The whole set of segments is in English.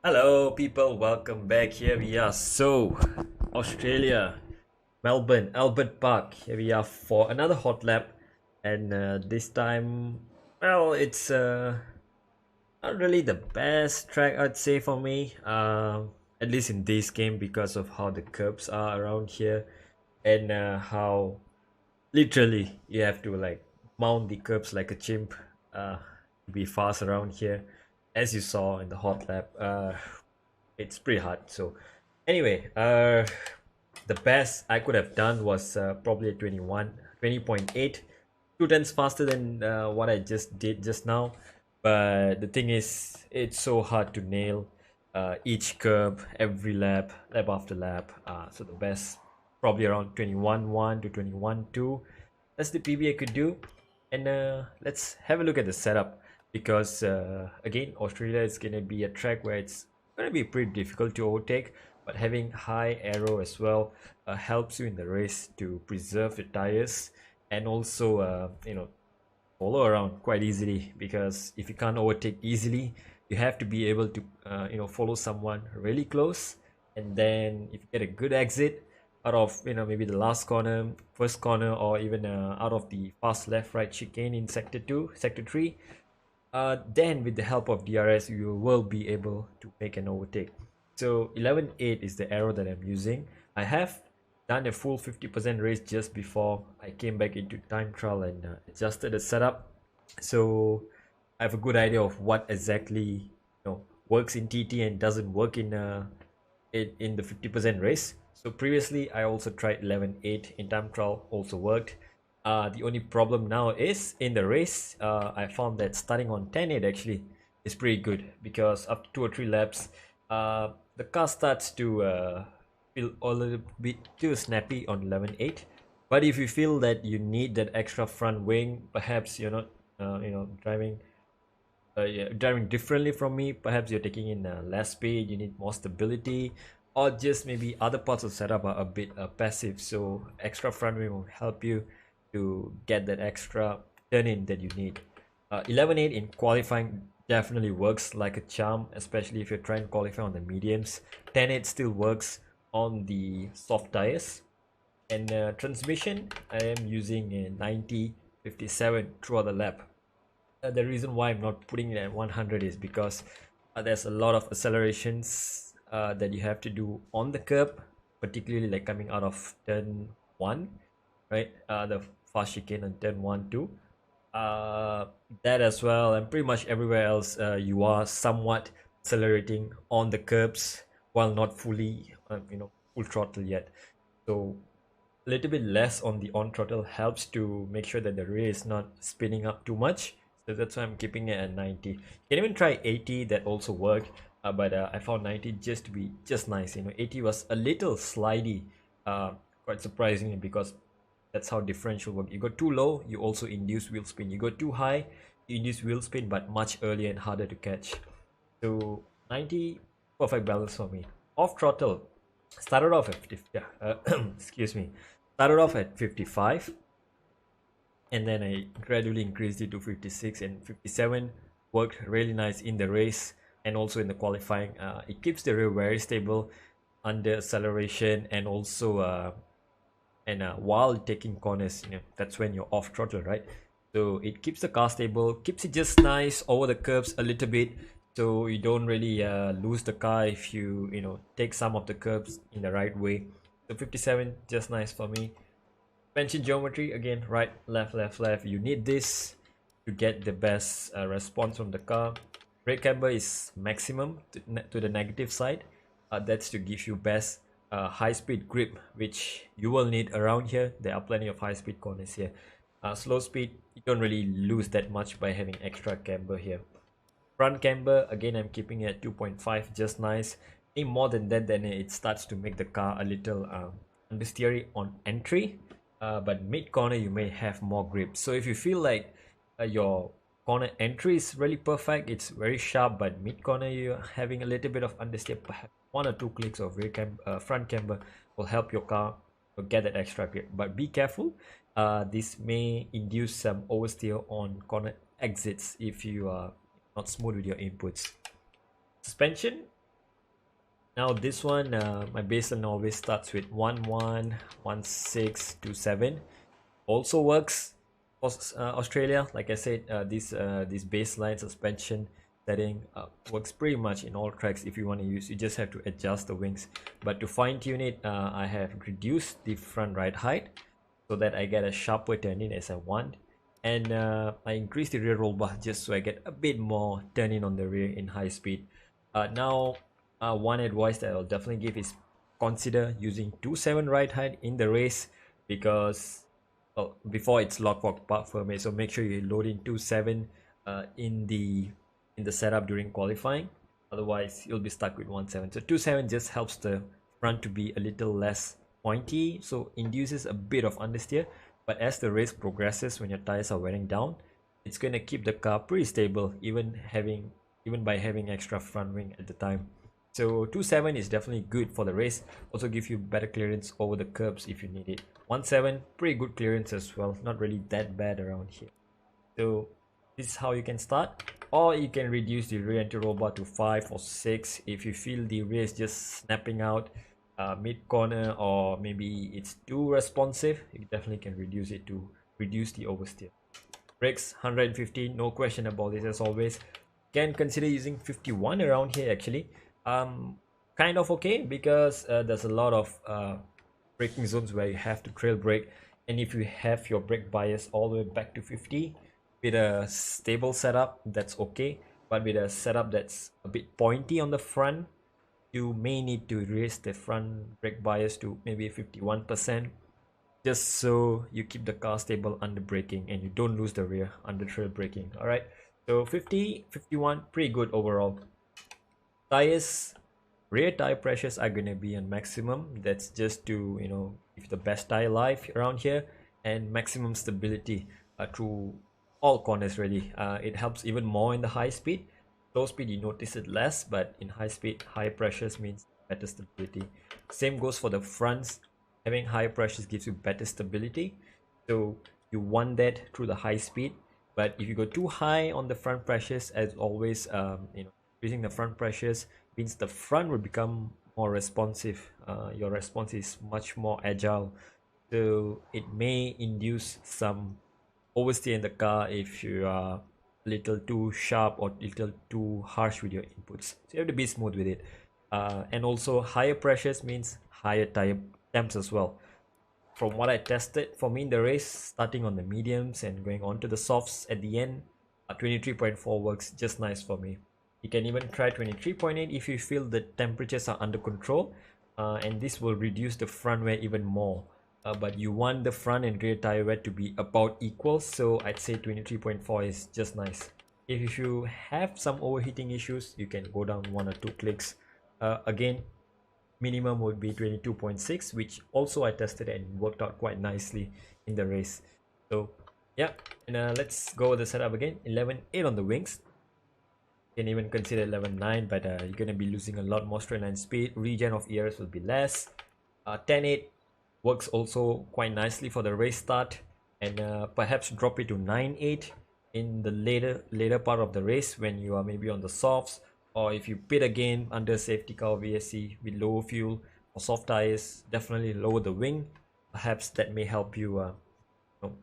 Hello, people. Welcome back. Here we are. Australia, Melbourne, Albert Park. Here we are for another hot lap, and this time, well, it's not really the best track I'd say for me. At least in this game because of how the curbs are around here, and how literally you have to like mount the curbs like a chimp. To be fast around here, as you saw in the hot lap. It's pretty hard. So anyway, the best I could have done was probably a 20.8, 2 tenths faster than what I just did just now. But the thing is, it's so hard to nail each curve every lap after lap. So the best probably around 21.1 to 21.2. That's the PB I could do. And let's have a look at the setup because again, Australia is going to be a track where it's going to be pretty difficult to overtake, but having high aero as well helps you in the race to preserve your tires and also follow around quite easily, because if you can't overtake easily, you have to be able to follow someone really close, and then if you get a good exit out of maybe the last corner, first corner, or even out of the fast left right chicane in sector 2, sector 3, then with the help of DRS you will be able to make an overtake. So 11.8 is the arrow that I'm using. I have done a full 50% race just before I came back into time trial and adjusted the setup, so I have a good idea of what exactly works in TT and doesn't work in the 50% race. So previously I also tried 11.8 in time trial, also worked. The only problem now is in the race, I found that starting on 10.8 actually is pretty good, because after 2 or 3 laps, the car starts to feel a little bit too snappy on 11.8. But if you feel that you need that extra front wing, perhaps you're not, driving yeah, driving differently from me. Perhaps you're taking in less speed, you need more stability, or just maybe other parts of setup are a bit passive. So extra front wing will help you to get that extra turn in that you need. 11.8 in qualifying definitely works like a charm, especially if you're trying to qualify on the mediums. 10.8 still works on the soft tires. And transmission, I am using a 90/57 throughout the lap. The reason why I'm not putting it at 100 is because there's a lot of accelerations that you have to do on the curb, particularly like coming out of turn 1, right? The fast chicane on turn 1 too. That as well, and pretty much everywhere else, you are somewhat accelerating on the curbs while not fully, full throttle yet. So a little bit less on the on throttle helps to make sure that the rear is not spinning up too much. So that's why I'm keeping it at 90. You can even try 80, that also worked. But I found 90 just to be just nice. 80 was a little slidey, quite surprisingly, because that's how differential work. You go too low, you also induce wheel spin. You go too high, you induce wheel spin, but much earlier and harder to catch. So 90, perfect balance for me. Off throttle, started off at 50, excuse me, started off at 55, and then I gradually increased it to 56 and 57. Worked really nice in the race and also in the qualifying. It keeps the rear very stable under acceleration, and also while taking corners, that's when you're off throttle, right? So it keeps the car stable, keeps it just nice over the curves a little bit, so you don't really lose the car if you take some of the curves in the right way. So 57 just nice for me. Suspension geometry, again, right, left, left, left. You need this to get the best response from the car. Brake camber is maximum to the negative side. That's to give you best high speed grip, which you will need around here. There are plenty of high speed corners here. Slow speed, you don't really lose that much by having extra camber here. Front camber, again, I'm keeping it at 2.5, just nice. Any more than that, then it starts to make the car a little understeery on entry. But mid corner, you may have more grip. So if you feel like your corner entry is really perfect, it's very sharp, but mid corner you're having a little bit of understeer, perhaps 1 or 2 clicks of front camber will help your car to get that extra grip. But be careful, this may induce some oversteer on corner exits if you are not smooth with your inputs. Suspension. Now this one, my baseline always starts with 1-1, 1-6, 2-7. Also works for Australia. Like I said, this baseline suspension setting works pretty much in all tracks. If you want to use, you just have to adjust the wings. But to fine tune it, I have reduced the front ride height so that I get a sharper turn in as I want. And I increase the rear roll bar just so I get a bit more turn in on the rear in high speed. Now, one advice that I'll definitely give is consider using 2.7 ride height in the race, because before it's lock walk park firmware, so make sure you load in 2.7 in the setup during qualifying. Otherwise you'll be stuck with 1.7. So 2.7 just helps the front to be a little less pointy, so induces a bit of understeer. But as the race progresses, when your tires are wearing down, it's going to keep the car pretty stable, even by having extra front wing at the time. So 2.7 is definitely good for the race. Also give you better clearance over the curbs if you need it. 1.7, pretty good clearance as well, not really that bad around here. So this is how you can start, or you can reduce the rear anti-roll bar to 5 or 6 if you feel the rear is just snapping out mid corner, or maybe it's too responsive. You definitely can reduce it to reduce the oversteer. Brakes 150, no question about this. As always, can consider using 51 around here actually. Kind of okay, because there's a lot of braking zones where you have to trail brake, and if you have your brake bias all the way back to 50 with a stable setup, that's okay. But with a setup that's a bit pointy on the front, you may need to raise the front brake bias to maybe 51%, just so you keep the car stable under braking and you don't lose the rear under trail braking. All right, so 50, 51, pretty good overall. Tires, rear tire pressures are going to be on maximum. That's just to, you know, give the best tire life around here, and maximum stability through all corners really. It helps even more in the high speed. Low speed you notice it less, but in high speed, high pressures means better stability. Same goes for the fronts. Having high pressures gives you better stability, so you want that through the high speed. But if you go too high on the front pressures, as always, you know, increasing the front pressures means the front will become more responsive. Your response is much more agile, so it may induce some oversteer in the car if you are a little too sharp or little too harsh with your inputs. So you have to be smooth with it. And also higher pressures means higher tire temps as well. From what I tested, for me in the race, starting on the mediums and going on to the softs at the end, 23.4 works just nice for me. You can even try 23.8 if you feel the temperatures are under control, and this will reduce the front wear even more. But you want the front and rear tire wear to be about equal, so I'd say 23.4 is just nice. If you have some overheating issues, you can go down 1 or 2 clicks. Again, minimum would be 22.6, which also I tested and worked out quite nicely in the race. So yeah, and let's go with the setup again. 11.8 on the wings. You can even consider 11.9, but you're gonna be losing a lot more straight line speed. Regen of ERS will be less. 10.8 works also quite nicely for the race start, and perhaps drop it to 9.8 in the later part of the race when you are maybe on the softs, or if you pit again under safety car VSC with low fuel or soft tires. Definitely lower the wing. Perhaps that may help you, you know,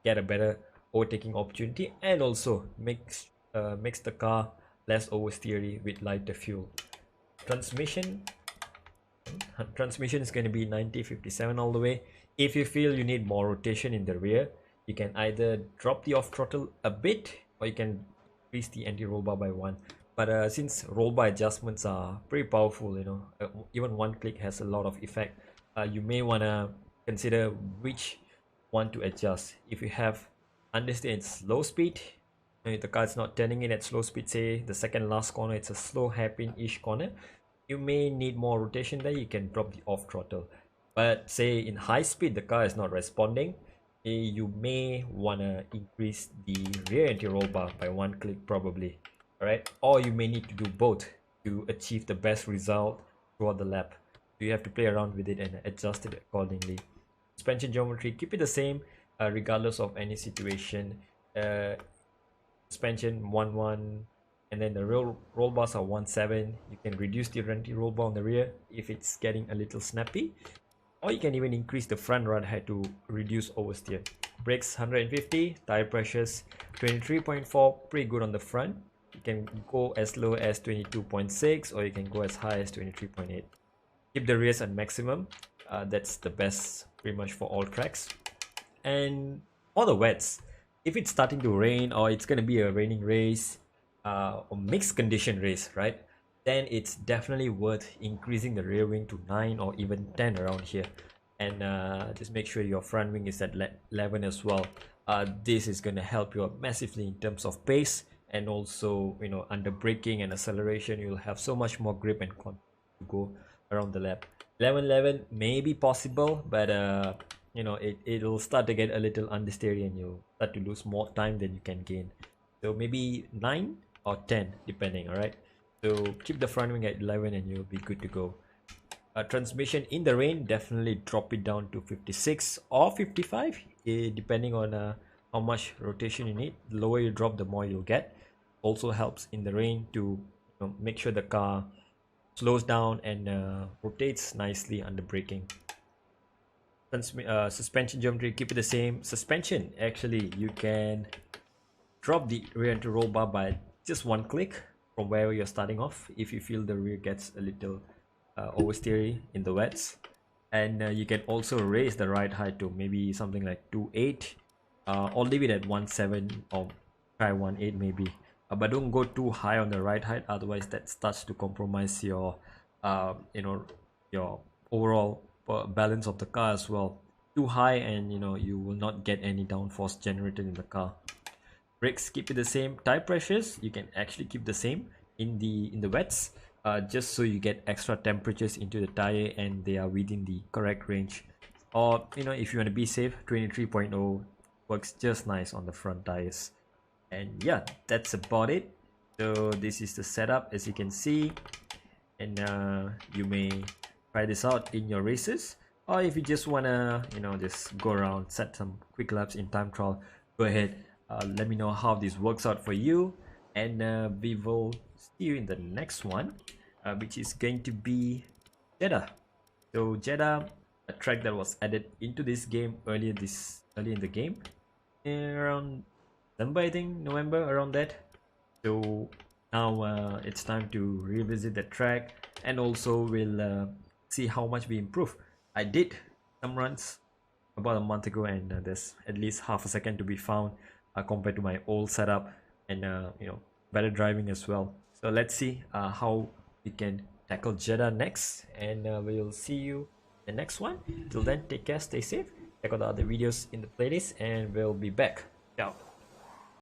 get a better overtaking opportunity, and also makes the car less oversteery with lighter fuel. Transmission is going to be 90-57 all the way. If you feel you need more rotation in the rear, you can either drop the off throttle a bit, or you can increase the anti-roll bar by 1. But since roll bar adjustments are pretty powerful, you know, even one click has a lot of effect. You may want to consider which one to adjust. If you have understeer in slow speed, if the car is not turning in at slow speed, say the second last corner, it's a slow hairpin-ish corner, you may need more rotation there. You can drop the off throttle. But say in high speed, the car is not responding, you may want to increase the rear anti-roll bar by 1 click probably. Alright, or you may need to do both to achieve the best result throughout the lap. So you have to play around with it and adjust it accordingly. Suspension geometry, keep it the same regardless of any situation. Suspension 1-1, and then the roll bars are 1.7. You can reduce the roll bar on the rear if it's getting a little snappy, or you can even increase the front ride height to reduce oversteer. Brakes 150, tire pressures 23.4, pretty good on the front. You can go as low as 22.6 or you can go as high as 23.8. Keep the rears at maximum. That's the best pretty much for all tracks. And all the wets, if it's starting to rain or it's going to be a raining race or mixed condition race, right, then it's definitely worth increasing the rear wing to 9 or even 10 around here. And just make sure your front wing is at 11 as well. This is going to help you massively in terms of pace, and also, you know, under braking and acceleration, you'll have so much more grip and confidence to go around the lap. 11 may be possible, but you know, it'll start to get a little understeery and you'll start to lose more time than you can gain. So maybe 9 or 10 depending. All right, so keep the front wing at 11 and you'll be good to go. Transmission in the rain, definitely drop it down to 56 or 55 depending on how much rotation you need. The lower you drop, the more you'll get. Also helps in the rain to, you know, make sure the car slows down and rotates nicely under braking. Suspension geometry, keep it the same. Suspension, actually you can drop the rear end roll bar by just one click from where you're starting off if you feel the rear gets a little oversteery in the wets. And you can also raise the ride height to maybe something like 2.8 or leave it at 1.7 or try 1.8 maybe. But don't go too high on the ride height, otherwise that starts to compromise your you know, your overall balance of the car as well. Too high and, you know, you will not get any downforce generated in the car. Brakes, keep it the same. Tire pressures, you can actually keep the same in the wets, just so you get extra temperatures into the tire and they are within the correct range. Or, you know, if you want to be safe, 23.0 works just nice on the front tires. And yeah, that's about it. So this is the setup, as you can see, and you may try this out in your races, or if you just wanna, you know, just go around, set some quick laps in time trial, go ahead. Let me know how this works out for you, and we will see you in the next one, which is going to be Jeddah. So Jeddah, a track that was added into this game early in the game, around December, I think, November, around that. So now it's time to revisit the track, and also we'll see how much we improve. I did some runs about a month ago, and there's at least half a second to be found compared to my old setup, and you know, better driving as well. So let's see how we can tackle Jeddah next, and we'll see you in the next one. Till then, take care, stay safe, check out the other videos in the playlist, and we'll be back. Ciao.